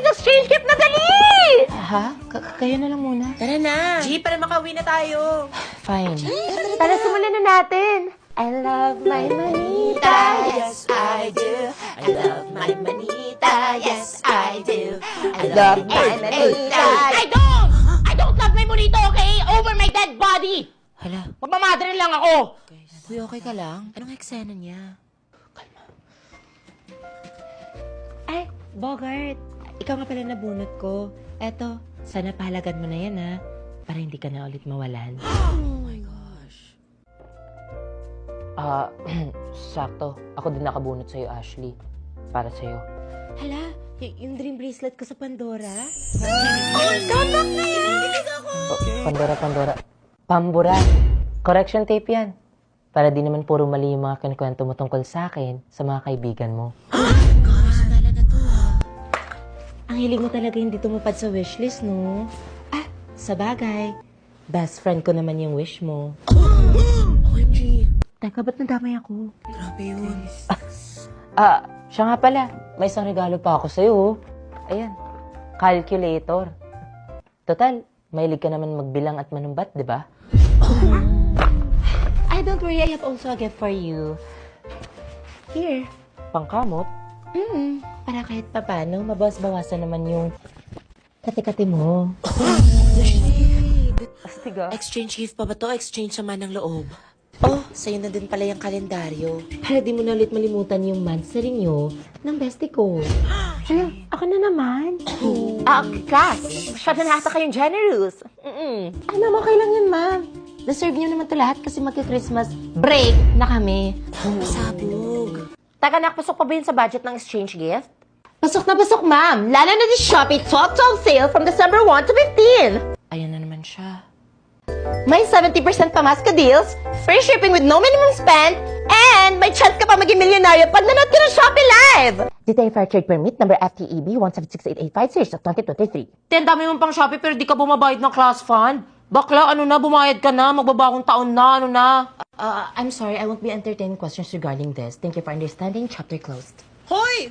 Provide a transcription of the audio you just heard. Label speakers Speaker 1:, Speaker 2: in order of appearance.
Speaker 1: Guys, exchange gift na dali!
Speaker 2: Ha? Kayo na lang muna.
Speaker 3: Tara na. G, para makauwi na tayo.
Speaker 2: Fine.
Speaker 1: Tara, simulan na natin. I love my manita,
Speaker 3: Yes, I do. I love my manita. Yes, I do. I
Speaker 1: love my manita.
Speaker 4: I don't love my monito, okay? Over my dead body!
Speaker 3: Hala,
Speaker 4: Magmamadre lang ako!
Speaker 3: Uy, okay ka lang? Anong eksena niya?
Speaker 2: Ay, Bogart. Ikaw nga pala nabunot ko. Eto, sana pahalagan mo na yan, ha? Para hindi ka na ulit mawalan.
Speaker 3: Oh my gosh.
Speaker 2: Sakto. Ako din nakabunot sa'yo, Ashley. Para sa'yo. Hala, yung dream bracelet ko sa Pandora?
Speaker 3: Kamak na yan! Bilis ako!
Speaker 2: Pandora. Pambura. Correction tape yan. Para di naman puro mali yung mga kinikwento mo tungkol sa akin, sa mga kaibigan mo.
Speaker 3: Gosh, nala na to ha.
Speaker 2: Ang hilig mo talaga hindi tumupad sa wishlist, no? Sa bagay. Best friend ko naman yung wish mo.
Speaker 3: OMG.
Speaker 2: Teka, ba't nadamay ako?
Speaker 3: Grabe yun.
Speaker 2: Siya nga pala. May isang regalo pa ako sa'yo. Ayan. Calculator. Total, mahilig ka naman magbilang at manumbat, di ba? Ay, don't worry. I have also a gift for you. Here. Pangkamot? Para kahit papano, mabawas-bawasan naman yung kati-kati mo. Astiga.
Speaker 3: Exchange gift pa ba to? Exchange naman ng loob. Oh, sa'yo na din pala yung kalendaryo.
Speaker 2: Para di mo na ulit malimutan yung monthsary nyo ng bestie ko. Ako na naman.
Speaker 1: Class, masyado na ata kayong generous.
Speaker 2: Ay, ma'am, okay lang yun, ma'am. Deserve nyo naman to lahat kasi magka-Christmas break na kami.
Speaker 3: Pasabog.
Speaker 1: Taga, nakapasok pa ba yun sa budget ng exchange gift?
Speaker 2: Pasok na pasok, ma'am.
Speaker 1: Lalo na di Shopee 12/12 sale from December 1 to 15.
Speaker 2: Ayan na naman siya.
Speaker 1: May 70% pamaska deals, free shipping with no minimum spend, and may chance ka pa maging milyonaryo pag nanood ka ng Shopee Live! DTI Fair Trade Permit number FTEB 1768856 series of 2023.
Speaker 4: Ten, dami mo pang Shopee pero di ka bumabayad ng class fund. Bakla, ano na, bumayad ka na, magbabagong taon na, ano na.
Speaker 2: I'm sorry, I won't be entertaining questions regarding this. Thank you for understanding. Chapter closed.
Speaker 3: Hoy!